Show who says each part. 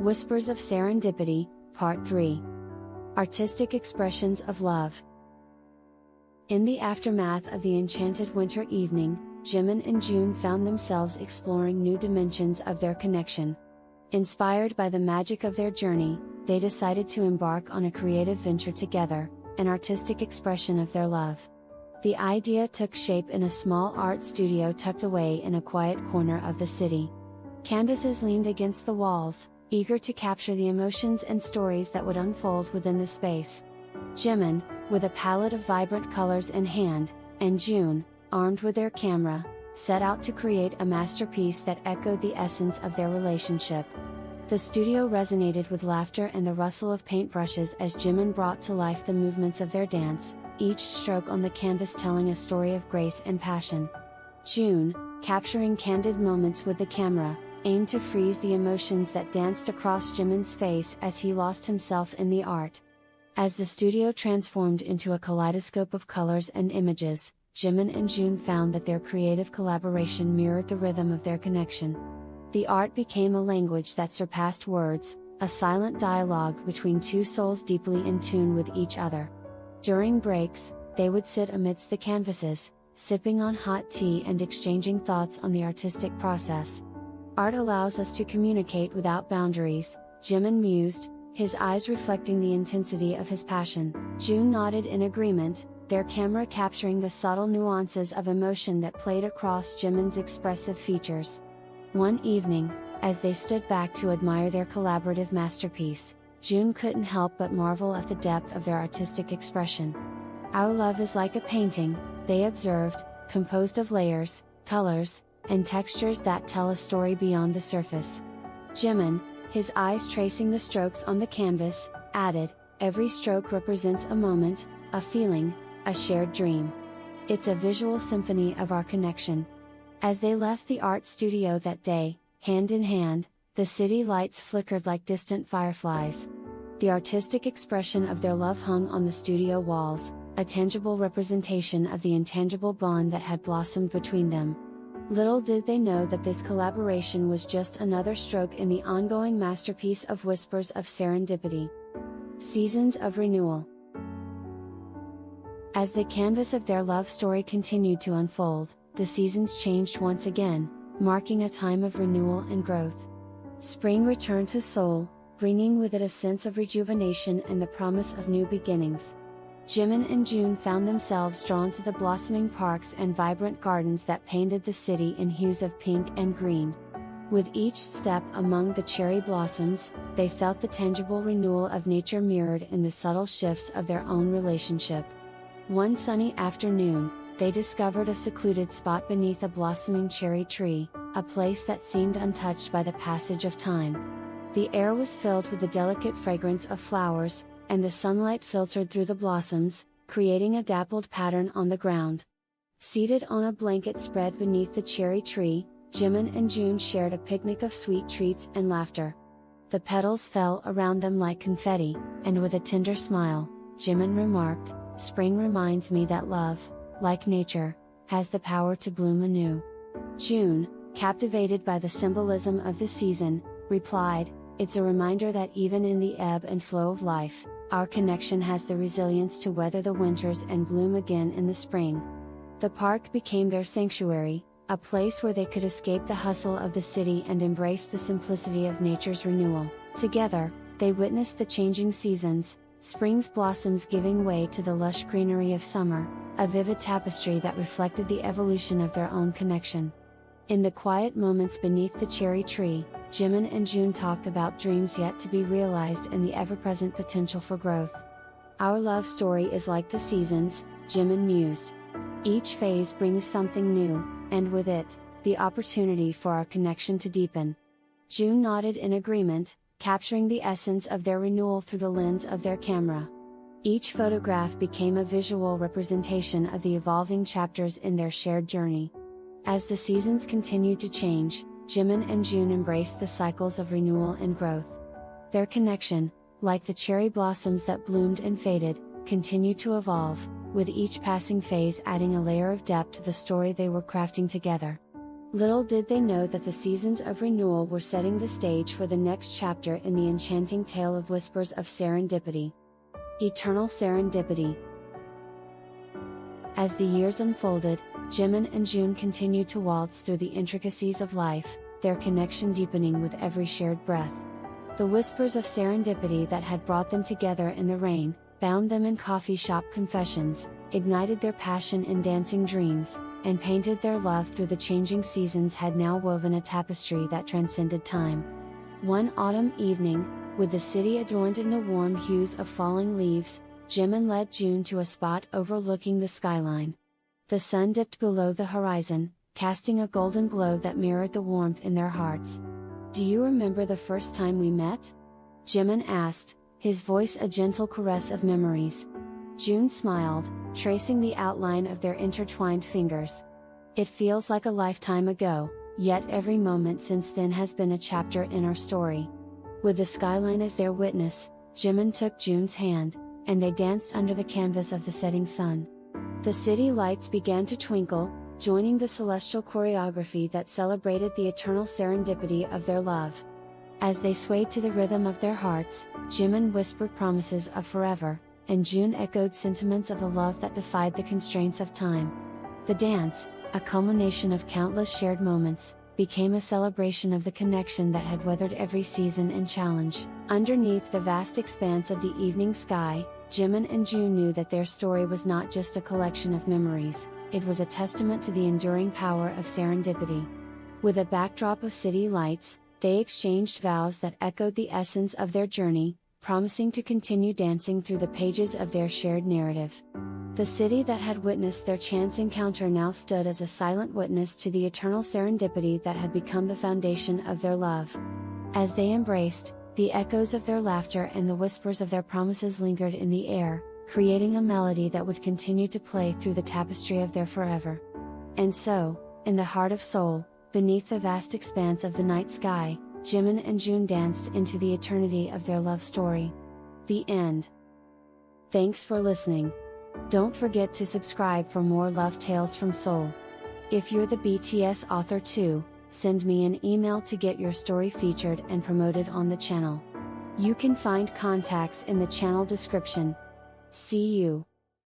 Speaker 1: Whispers of Serendipity, Part 3. Artistic Expressions of Love. In the aftermath of the enchanted winter evening, Jimin and Ji-Eun found themselves exploring new dimensions of their connection. Inspired by the magic of their journey, they decided to embark on a creative venture together, an artistic expression of their love. The idea took shape in a small art studio tucked away in a quiet corner of the city. Canvases leaned against the walls, eager to capture the emotions and stories that would unfold within the space. Jimin, with a palette of vibrant colors in hand, and Ji-Eun, armed with their camera, set out to create a masterpiece that echoed the essence of their relationship. The studio resonated with laughter and the rustle of paintbrushes as Jimin brought to life the movements of their dance, each stroke on the canvas telling a story of grace and passion. Ji-Eun, capturing candid moments with the camera, aimed to freeze the emotions that danced across Jimin's face as he lost himself in the art. As the studio transformed into a kaleidoscope of colors and images, Jimin and Ji-Eun found that their creative collaboration mirrored the rhythm of their connection. The art became a language that surpassed words, a silent dialogue between two souls deeply in tune with each other. During breaks, they would sit amidst the canvases, sipping on hot tea and exchanging thoughts on the artistic process. Art allows us to communicate without boundaries, Jimin mused, his eyes reflecting the intensity of his passion. Ji-Eun nodded in agreement, their camera capturing the subtle nuances of emotion that played across Jimin's expressive features. One evening, as they stood back to admire their collaborative masterpiece, Ji-Eun couldn't help but marvel at the depth of their artistic expression. "Our love is like a painting," they observed, composed of layers, colors, and textures that tell a story beyond the surface. Jimin, his eyes tracing the strokes on the canvas, added, "Every stroke represents a moment, a feeling, a shared dream. It's a visual symphony of our connection." As they left the art studio that day, hand in hand, the city lights flickered like distant fireflies. The artistic expression of their love hung on the studio walls, a tangible representation of the intangible bond that had blossomed between them. Little did they know that this collaboration was just another stroke in the ongoing masterpiece of Whispers of Serendipity. Seasons of Renewal. As the canvas of their love story continued to unfold, the seasons changed once again, marking a time of renewal and growth. Spring returned to Seoul, bringing with it a sense of rejuvenation and the promise of new beginnings. Jimin and Ji-Eun found themselves drawn to the blossoming parks and vibrant gardens that painted the city in hues of pink and green. With each step among the cherry blossoms, they felt the tangible renewal of nature mirrored in the subtle shifts of their own relationship. One sunny afternoon, they discovered a secluded spot beneath a blossoming cherry tree, a place that seemed untouched by the passage of time. The air was filled with the delicate fragrance of flowers, and the sunlight filtered through the blossoms, creating a dappled pattern on the ground. Seated on a blanket spread beneath the cherry tree, Jimin and Ji-Eun shared a picnic of sweet treats and laughter. The petals fell around them like confetti, and with a tender smile, Jimin remarked, "Spring reminds me that love, like nature, has the power to bloom anew." Ji-Eun, captivated by the symbolism of the season, replied, "It's a reminder that even in the ebb and flow of life, our connection has the resilience to weather the winters and bloom again in the spring." The park became their sanctuary, a place where they could escape the hustle of the city and embrace the simplicity of nature's renewal. Together, they witnessed the changing seasons, spring's blossoms giving way to the lush greenery of summer, a vivid tapestry that reflected the evolution of their own connection. In the quiet moments beneath the cherry tree, Jimin and Ji-Eun talked about dreams yet to be realized and the ever-present potential for growth. "Our love story is like the seasons," Jimin mused. "Each phase brings something new, and with it, the opportunity for our connection to deepen." Ji-Eun nodded in agreement, capturing the essence of their renewal through the lens of their camera. Each photograph became a visual representation of the evolving chapters in their shared journey. As the seasons continued to change, Jimin and Ji-Eun embraced the cycles of renewal and growth. Their connection, like the cherry blossoms that bloomed and faded, continued to evolve, with each passing phase adding a layer of depth to the story they were crafting together. Little did they know that the seasons of renewal were setting the stage for the next chapter in the enchanting tale of Whispers of Serendipity. Eternal Serendipity. As the years unfolded, Jimin and Ji-Eun continued to waltz through the intricacies of life, their connection deepening with every shared breath. The whispers of serendipity that had brought them together in the rain, bound them in coffee shop confessions, ignited their passion in dancing dreams, and painted their love through the changing seasons had now woven a tapestry that transcended time. One autumn evening, with the city adorned in the warm hues of falling leaves, Jimin led Ji-Eun to a spot overlooking the skyline. The sun dipped below the horizon, casting a golden glow that mirrored the warmth in their hearts. "Do you remember the first time we met?" Jimin asked, his voice a gentle caress of memories. Ji-Eun smiled, tracing the outline of their intertwined fingers. "It feels like a lifetime ago, yet every moment since then has been a chapter in our story." With the skyline as their witness, Jimin took Ji-Eun's hand, and they danced under the canvas of the setting sun. The city lights began to twinkle, joining the celestial choreography that celebrated the eternal serendipity of their love. As they swayed to the rhythm of their hearts, Jimin whispered promises of forever, and Ji-Eun echoed sentiments of the love that defied the constraints of time. The dance, a culmination of countless shared moments, became a celebration of the connection that had weathered every season and challenge. Underneath the vast expanse of the evening sky, Jimin and Ji-Eun knew that their story was not just a collection of memories, it was a testament to the enduring power of serendipity. With a backdrop of city lights, they exchanged vows that echoed the essence of their journey, promising to continue dancing through the pages of their shared narrative. The city that had witnessed their chance encounter now stood as a silent witness to the eternal serendipity that had become the foundation of their love. As they embraced, the echoes of their laughter and the whispers of their promises lingered in the air, creating a melody that would continue to play through the tapestry of their forever. And so, in the heart of Seoul, beneath the vast expanse of the night sky, Jimin and Ji-Eun danced into the eternity of their love story. The end. Thanks for listening. Don't forget to subscribe for more love tales from Seoul. If you're the BTS author too, send me an email to get your story featured and promoted on the channel. You can find contacts in the channel description. See you.